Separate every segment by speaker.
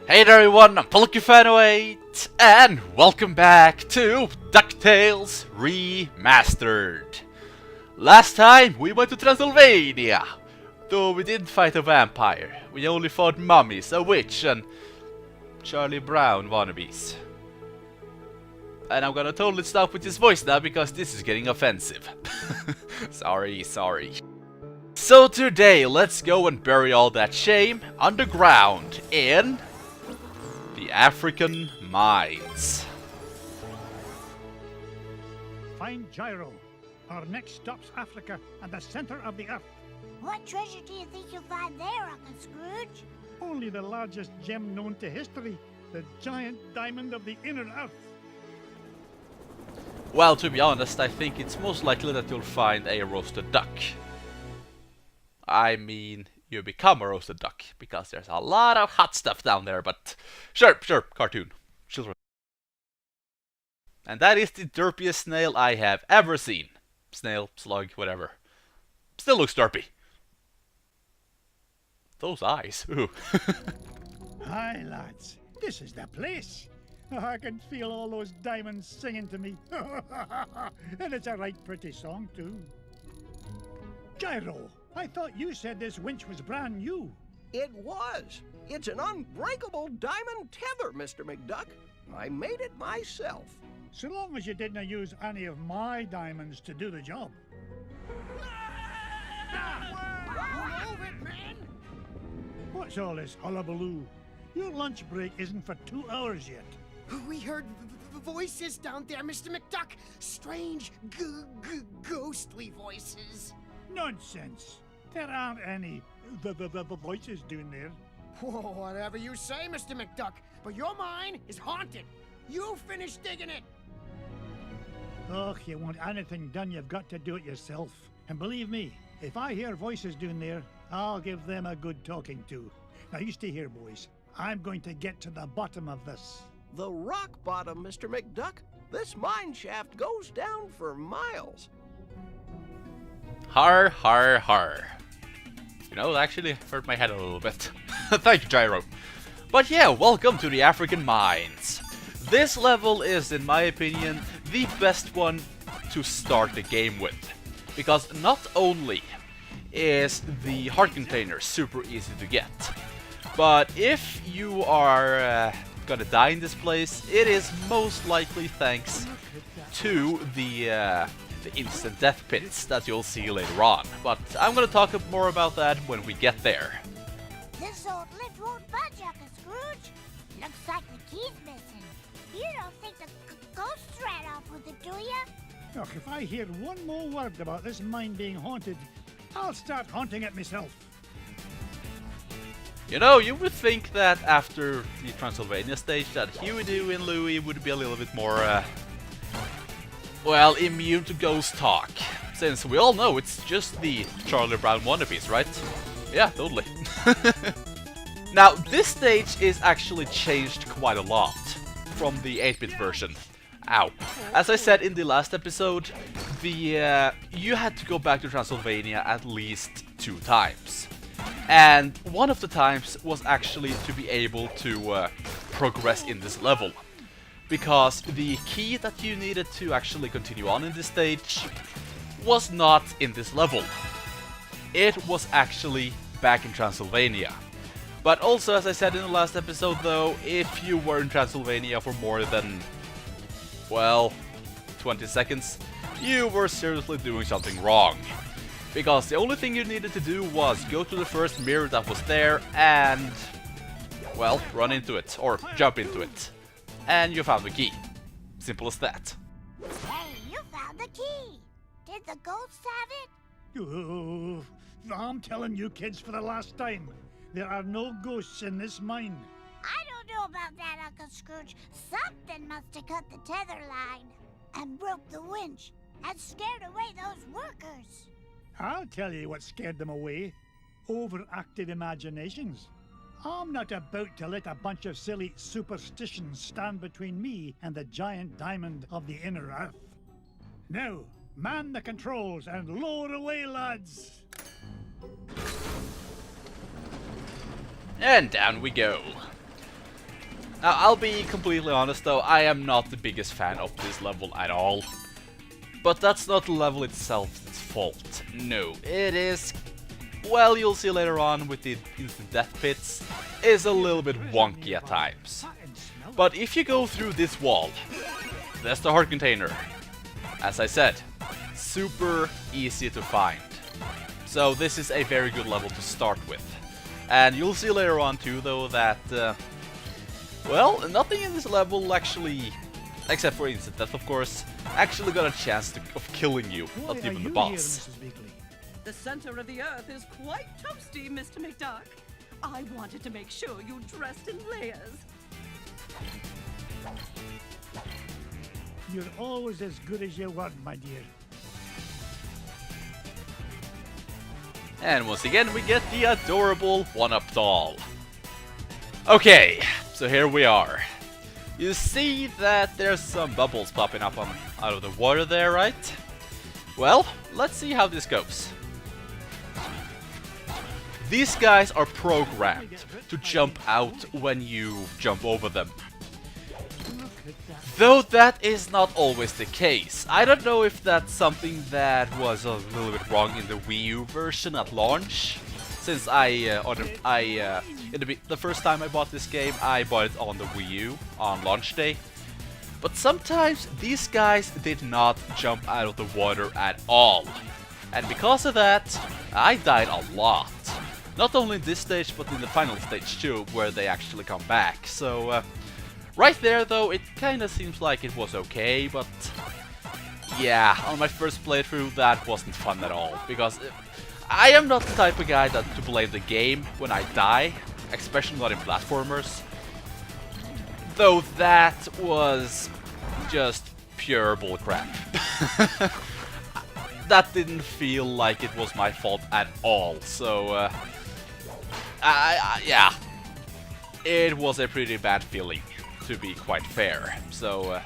Speaker 1: Hey there everyone, I'm Fan08, and welcome back to DuckTales Remastered. Last time we went to Transylvania, though we didn't fight a vampire. We only fought mummies, a witch, and Charlie Brown wannabes. And I'm gonna totally stop with his voice now because this is getting offensive. Sorry. So today, let's go and bury all that shame underground in the African mines.
Speaker 2: Find Gyro. Our next stop's Africa and the center of the earth.
Speaker 3: What treasure do you think you'll find there, Uncle Scrooge?
Speaker 2: Only the largest gem known to history, the giant diamond of the inner earth.
Speaker 1: Well, to be honest, I think it's most likely that you'll find a roasted duck. I mean, you become a roasted duck, because there's a lot of hot stuff down there, but sure, cartoon. Children. And that is the derpiest snail I have ever seen. Snail, slug, whatever. Still looks derpy. Those eyes, ooh.
Speaker 2: Hi, lads. This is the place. I can feel all those diamonds singing to me. And it's a right pretty song, too. Gyro, I thought you said this winch was brand new.
Speaker 4: It was. It's an unbreakable diamond tether, Mr. McDuck. I made it myself.
Speaker 2: So long as you didn't use any of my diamonds to do the job. What's all this hullabaloo? Your lunch break isn't for 2 hours yet.
Speaker 5: We heard voices down there, Mr. McDuck. Strange, ghostly voices.
Speaker 2: Nonsense. There aren't any the voices doing there.
Speaker 5: Whoa, whatever you say, Mr. McDuck. But your mine is haunted. You finish digging it.
Speaker 2: Oh, you want anything done, you've got to do it yourself. And believe me, if I hear voices doing there, I'll give them a good talking to. Now you stay here, boys. I'm going to get to the bottom of this.
Speaker 4: The rock bottom, Mr. McDuck. This mine shaft goes down for miles.
Speaker 1: Har. You know, it actually hurt my head a little bit. Thank you, Gyro. But yeah, welcome to the African mines. This level is, in my opinion, the best one to start the game with. Because not only is the heart container super easy to get, but if you are gonna die in this place, it is most likely thanks to the instant death pits that you'll see later on. But I'm gonna talk more about that when we get there.
Speaker 3: This old lift won't budge, Uncle Scrooge. Looks like the key's missing. You don't think the ghost ran off with it, do ya?
Speaker 2: Look, if I hear one more word about this mine being haunted, I'll start haunting it myself.
Speaker 1: You know, you would think that after the Transylvania stage that Huey, Dewey and Louie would be a little bit more, well, immune to ghost talk. Since we all know it's just the Charlie Brown wannabes, right? Yeah, totally. Now, this stage is actually changed quite a lot from the 8-bit version. Ow. As I said in the last episode, you had to go back to Transylvania at least 2 times. And one of the times was actually to be able to progress in this level. Because the key that you needed to actually continue on in this stage was not in this level. It was actually back in Transylvania. But also, as I said in the last episode though, if you were in Transylvania for more than, well, 20 seconds, you were seriously doing something wrong. Because the only thing you needed to do was go to the first mirror that was there and, well, run into it, or jump into it. And you found the key. Simple as that.
Speaker 3: Hey, you found the key. Did the ghosts have it?
Speaker 2: Oh, I'm telling you kids for the last time, there are no ghosts in this mine.
Speaker 3: I don't know about that, Uncle Scrooge. Something must have cut the tether line and broke the winch and scared away those workers.
Speaker 2: I'll tell you what scared them away. Overactive imaginations. I'm not about to let a bunch of silly superstitions stand between me and the giant diamond of the inner earth. Now, man the controls and lower away, lads!
Speaker 1: And down we go. Now, I'll be completely honest though, I am not the biggest fan of this level at all. But that's not the level itself's fault. No, it is, well, you'll see later on with the instant death pits, is a little bit wonky at times. But if you go through this wall, that's the heart container. As I said, super easy to find. So this is a very good level to start with. And you'll see later on too though that, well, nothing in this level actually, except for instant death of course, actually got a chance of killing you, not even the boss.
Speaker 6: The center of the earth is quite toasty, Mr. McDuck. I wanted to make sure you dressed in layers.
Speaker 2: You're always as good as your word, my dear.
Speaker 1: And once again we get the adorable one-up doll. Okay, so here we are. You see that there's some bubbles popping up out of the water there, right? Well, let's see how this goes. These guys are programmed to jump out when you jump over them. Though that is not always the case. I don't know if that's something that was a little bit wrong in the Wii U version at launch. Since the first time I bought this game, I bought it on the Wii U on launch day. But sometimes these guys did not jump out of the water at all. And because of that, I died a lot. Not only in this stage, but in the final stage too, where they actually come back. So, right there though, it kinda seems like it was okay, but yeah, on my first playthrough that wasn't fun at all, because I am not the type of guy to blame the game when I die, especially not in platformers. Though that was just pure bullcrap. That didn't feel like it was my fault at all, so yeah, it was a pretty bad feeling, to be quite fair. So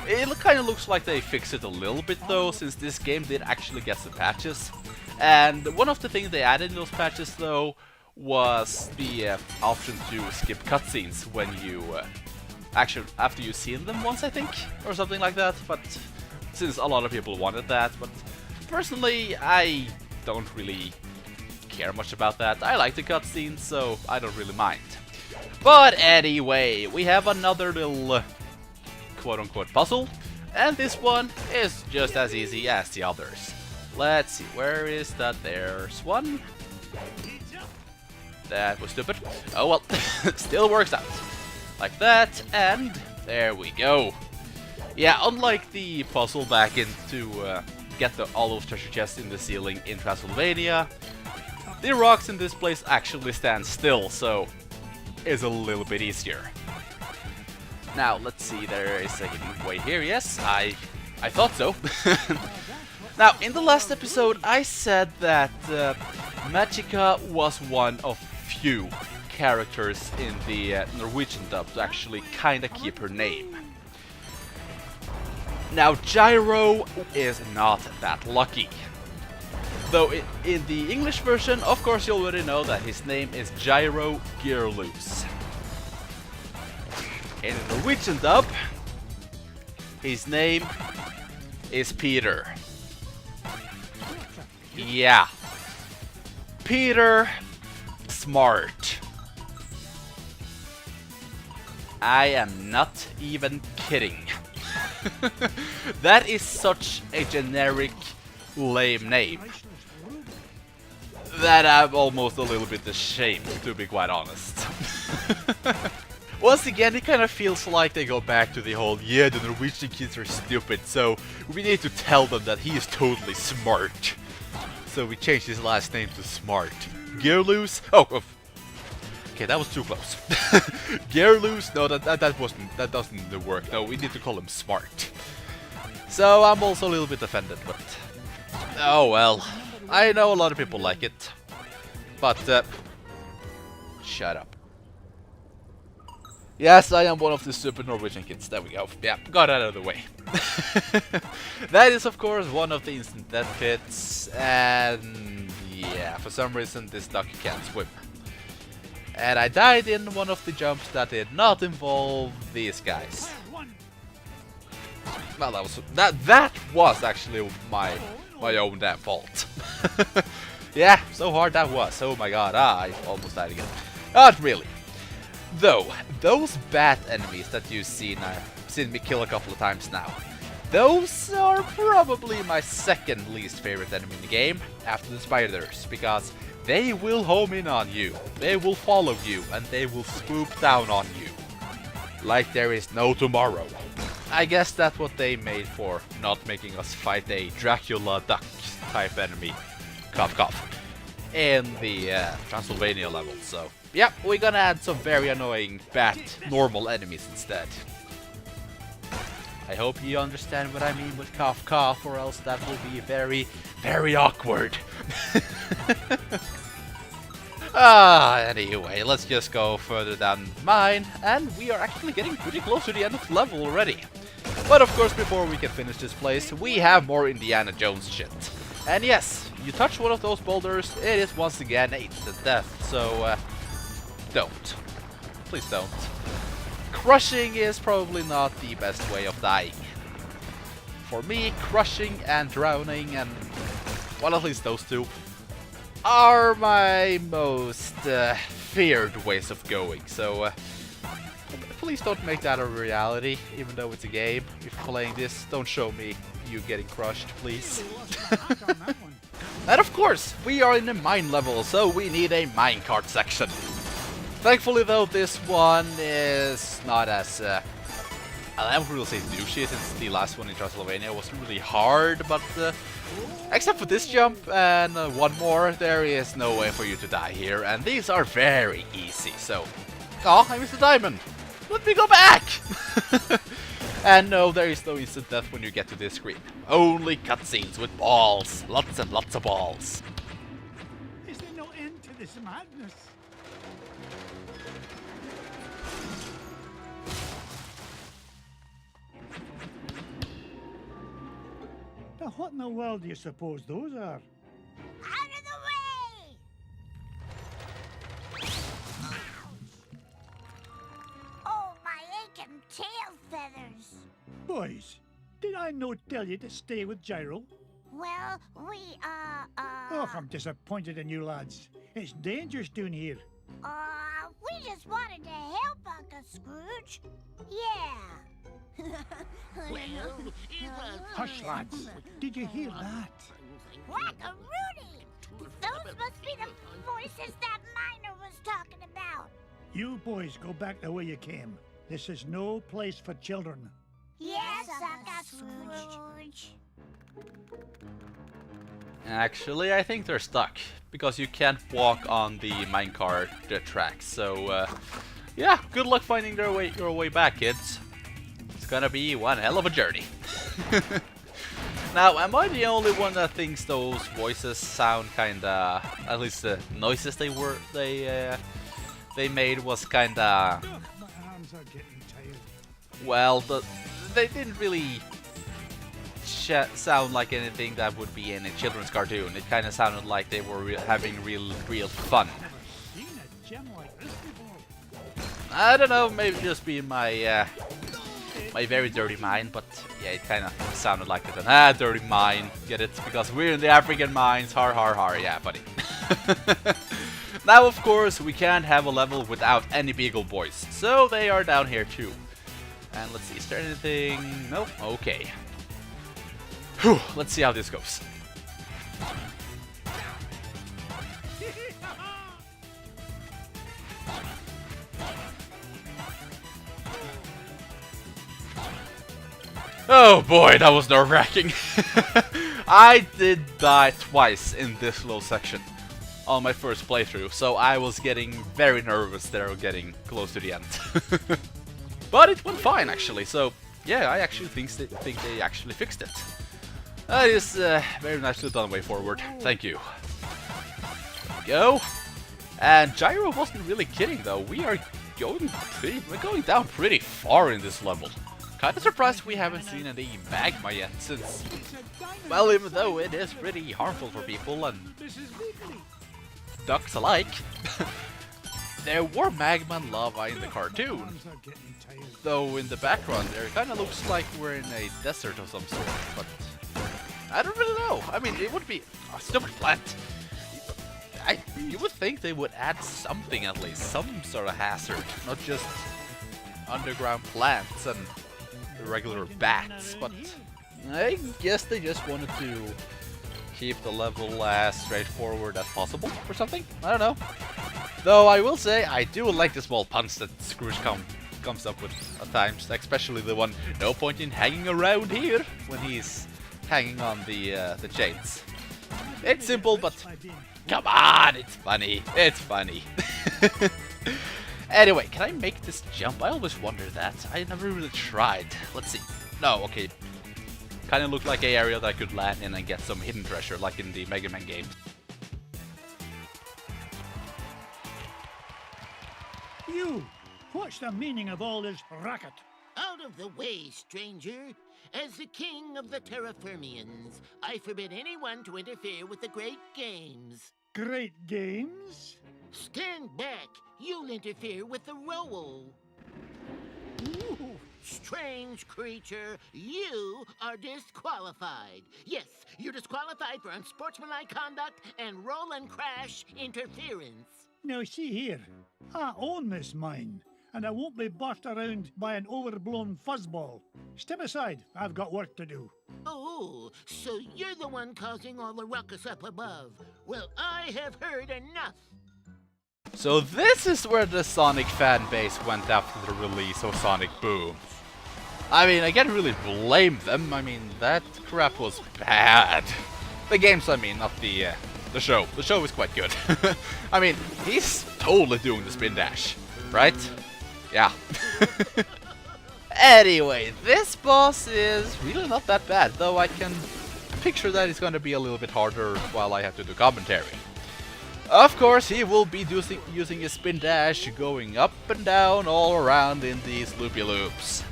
Speaker 1: it kind of looks like they fixed it a little bit though, since this game did actually get some patches. And one of the things they added in those patches though was the option to skip cutscenes when you actually after you've seen them once, I think, or something like that. But since a lot of people wanted that, but personally I don't really care much about that. I like the cutscenes, so I don't really mind. But anyway, we have another little quote-unquote puzzle, and this one is just as easy as the others. Let's see, where is that? There's one. That was stupid. Oh well, still works out. Like that, and there we go. Yeah, unlike the puzzle back into get all those treasure chests in the ceiling in Transylvania, the rocks in this place actually stand still, so it's a little bit easier. Now, let's see, there is a hidden way here, yes, I thought so. Now, in the last episode, I said that Magica was one of few characters in the Norwegian dub to actually kinda keep her name. Now, Gyro is not that lucky. Though in the English version, of course you already know that his name is Gyro Gearloose. In the Norwegian dub, his name is Peter. Yeah. Peter Smart. I am not even kidding. That is such a generic, lame name that I'm almost a little bit ashamed, to be quite honest. Once again, it kind of feels like they go back to the whole, yeah, the Norwegian kids are stupid, so we need to tell them that he is totally smart. So we changed his last name to Smart. Gearloose? Oh, okay, that was too close. Gearloose? No, that doesn't work. No, we need to call him Smart. So I'm also a little bit offended, but oh well. I know a lot of people like it, but shut up. Yes, I am one of the stupid Norwegian kids. There we go. Yeah, got out of the way. That is, of course, one of the instant death pits, and yeah, for some reason this duck can't swim. And I died in one of the jumps that did not involve these guys. Well, that was actually my own damn fault. Yeah, so hard that was. Oh my god, I almost died again. Not really. Though, those bat enemies that you've seen me kill a couple of times now, those are probably my second least favorite enemy in the game, after the spiders, because they will home in on you, they will follow you, and they will swoop down on you. Like there is no tomorrow. I guess that's what they made for not making us fight a Dracula duck type enemy. Cough cough. In the Transylvania level, so yeah, we're gonna add some very annoying bat normal enemies instead. I hope you understand what I mean with cough cough, or else that will be very, very awkward. Anyway, let's just go further down the mine, and we are actually getting pretty close to the end of the level already. But of course, before we can finish this place, we have more Indiana Jones shit. And yes, you touch one of those boulders, it is once again instant death, so don't. Please don't. Crushing is probably not the best way of dying. For me, crushing and drowning, and well, at least those two, are my most feared ways of going, so please don't make that a reality, even though it's a game. If you're playing this, don't show me you getting crushed, please. And of course, we are in a mine level, so we need a minecart section. Thankfully though, this one is not as, I won't really say douchey, since the last one in Transylvania wasn't really hard, but except for this jump and one more, there is no way for you to die here, and these are very easy, so... Oh, I missed a diamond! Let me go back! And no, there is no instant death when you get to this screen. Only cutscenes with balls. Lots and lots of balls.
Speaker 2: Is there no end to this madness? Now, what in the world do you suppose those are?
Speaker 3: Out of the way! Oh, my aching tail feathers.
Speaker 2: Boys, did I not tell you to stay with Gyro?
Speaker 3: Well, we,
Speaker 2: Oh, I'm disappointed in you lads. It's dangerous down here.
Speaker 3: we just wanted to help Uncle Scrooge. Yeah.
Speaker 2: Hush, lads. Did you hear that?
Speaker 3: Whack-a-rooney! Those must be the voices that Miner was talking about.
Speaker 2: You boys go back the way you came. This is no place for children.
Speaker 3: Yes, Uncle Scrooge.
Speaker 1: Actually, I think they're stuck, because you can't walk on the minecart tracks, so yeah, good luck finding your way back, kids. It's gonna be one hell of a journey. Now, am I the only one that thinks those voices sound kinda, at least the noises they made was kinda,
Speaker 2: My arms are getting tired.
Speaker 1: well, they didn't really sound like anything that would be in a children's cartoon. It kind of sounded like they were having real fun.
Speaker 2: Seen a gem like this before.
Speaker 1: I don't know, maybe just be my my very dirty mind, but yeah, it kind of sounded like it. And dirty mind, get it? Because we're in the African mines, har har har, yeah, buddy. Now, of course, we can't have a level without any Beagle Boys, so they are down here too. And let's see, is there anything? Nope, okay. Whew, let's see how this goes. Oh boy, that was nerve-wracking. I did die twice in this little section on my first playthrough, so I was getting very nervous there, getting close to the end. But it went fine actually, so yeah, I actually think they actually fixed it. That is very nicely done way forward. Thank you. There we go. And Gyro wasn't really kidding though. We're going down pretty far in this level. Kinda surprised we haven't seen any magma yet, since, well, even though it is pretty harmful for people and ducks alike. there were magma and lava in the cartoon,
Speaker 2: Arms are getting tired.
Speaker 1: though in the background there it kind of looks like we're in a desert of some sort, but I don't really know. I mean, it would be a stupid plant. You would think they would add something at least, some sort of hazard, not just underground plants and regular bats, but I guess they just wanted to keep the level as straightforward as possible or something. I don't know. Though I will say I do like the small puns that Scrooge comes up with at times, especially the one, "No point in hanging around here," when he's hanging on the chains. It's simple, but come on, it's funny. It's funny. Anyway, can I make this jump? I always wonder that. I never really tried. Let's see. No, okay. Kinda looked like an area that I could land in and get some hidden treasure, like in the Mega Man games.
Speaker 2: You! What's the meaning of all this racket?
Speaker 7: Out of the way, stranger. As the king of the Terraformians, I forbid anyone to interfere with the great games.
Speaker 2: Great games?
Speaker 7: Stand back. You'll interfere with the role.
Speaker 2: Ooh.
Speaker 7: Strange creature, you are disqualified. Yes, you're disqualified for unsportsmanlike conduct and roll and crash interference.
Speaker 2: Now see here, I own this mine, and I won't be bossed around by an overblown fuzzball. Step aside, I've got work to do.
Speaker 7: Oh, so you're the one causing all the ruckus up above. Well, I have heard enough.
Speaker 1: So this is where the Sonic fanbase went after the release of Sonic Boom. I mean, I can't really blame them. I mean, that crap was bad. The games, I mean, not the show. The show is quite good. I mean, he's totally doing the spin dash, right? Yeah. Anyway, this boss is really not that bad, though I can picture that it's going to be a little bit harder while I have to do commentary. Of course, he will be using his spin dash, going up and down all around in these loopy loops.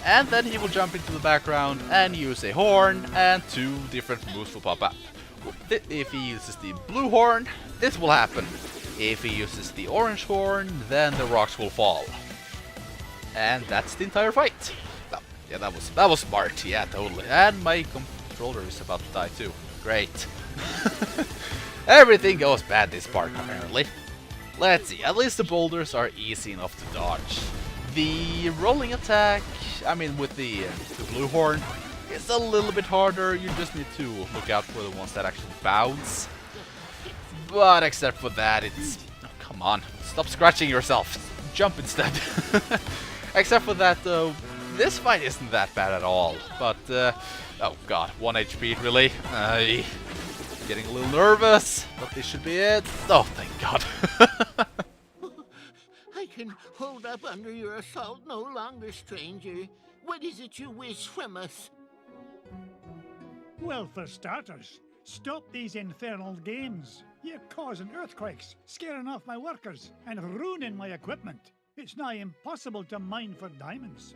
Speaker 1: And then he will jump into the background and use a horn, and two different moves will pop up. If he uses the blue horn, this will happen. If he uses the orange horn, then the rocks will fall. And that's the entire fight. Oh, yeah, that was smart. Yeah, totally. And my controller is about to die too. Great. Everything goes bad this part, apparently. Let's see, at least the boulders are easy enough to dodge. The rolling attack, I mean with the blue horn, is a little bit harder. You just need to look out for the ones that actually bounce. But except for that, it's... Oh, come on, stop scratching yourself. Jump instead. Except for that, though, this fight isn't that bad at all. But, oh god, 1 HP, really? Getting a little nervous, but this should be it. Oh, thank God.
Speaker 7: I can hold up under your assault no longer, stranger. What is it you wish from us?
Speaker 2: Well, for starters, stop these infernal games. You're causing earthquakes, scaring off my workers, and ruining my equipment. It's nigh impossible to mine for diamonds.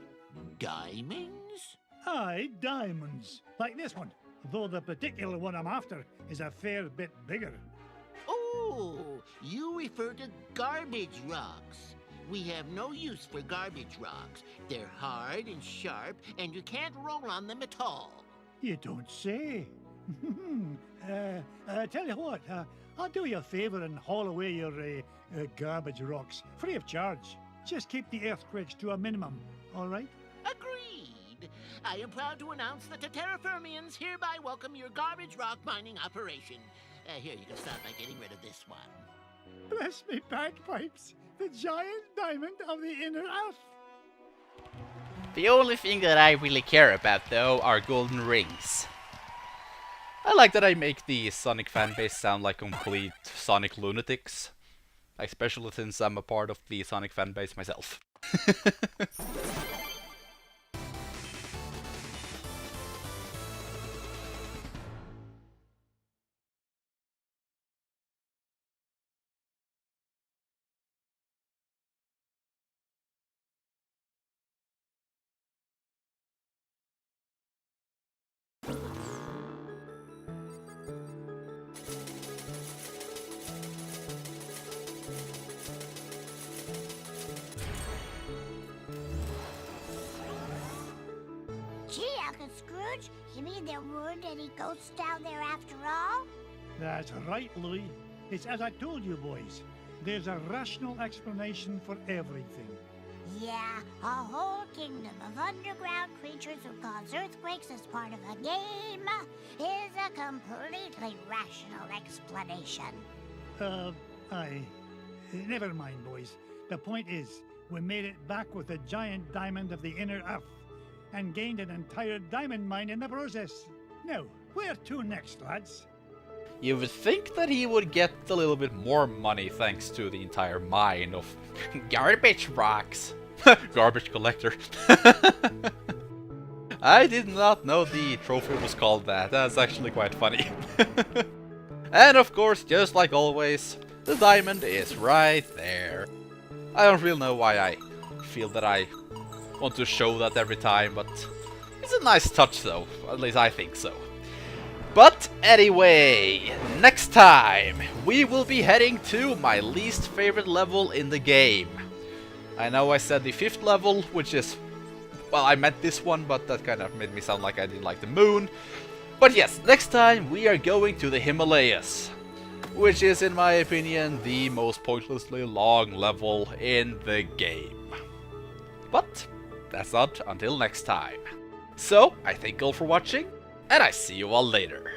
Speaker 7: Diamonds?
Speaker 2: Aye, diamonds. Like this one, though the particular one I'm after is a fair bit bigger.
Speaker 7: Oh, you refer to garbage rocks. We have no use for garbage rocks. They're hard and sharp, and you can't roll on them at all.
Speaker 2: You don't say. Tell you what, I'll do you a favour and haul away your garbage rocks, free of charge. Just keep the earthquakes to a minimum, all right?
Speaker 7: Agreed. I am proud to announce that the Terraformians hereby welcome your garbage rock mining operation. Here, you can start by getting rid of this one.
Speaker 2: Bless me bagpipes, the giant diamond of the inner earth.
Speaker 1: The only thing that I really care about, though, are golden rings. I like that I make the Sonic fanbase sound like complete Sonic lunatics. Especially since I'm a part of the Sonic fanbase myself.
Speaker 3: Scrooge? You mean there weren't any ghosts down there after all?
Speaker 2: That's right, Louis. It's as I told you, boys. There's a rational explanation for everything.
Speaker 3: Yeah, a whole kingdom of underground creatures who cause earthquakes as part of a game is a completely rational explanation.
Speaker 2: Never mind, boys. The point is, we made it back with a giant diamond of the inner earth, and gained an entire diamond mine in the process. Now, where to next, lads?
Speaker 1: You would think that he would get a little bit more money thanks to the entire mine of garbage rocks. Garbage collector. I did not know the trophy was called that. That's actually quite funny. And of course, just like always, the diamond is right there. I don't really know why I feel that I want to show that every time, but it's a nice touch though. At least I think so. But anyway, next time we will be heading to my least favorite level in the game. I know I said the 5th level, which is, well, I meant this one, but that kind of made me sound like I didn't like the moon. But yes, next time we are going to the Himalayas, which is, in my opinion, the most pointlessly long level in the game. But that's not until next time. So, I thank you all for watching, and I see you all later.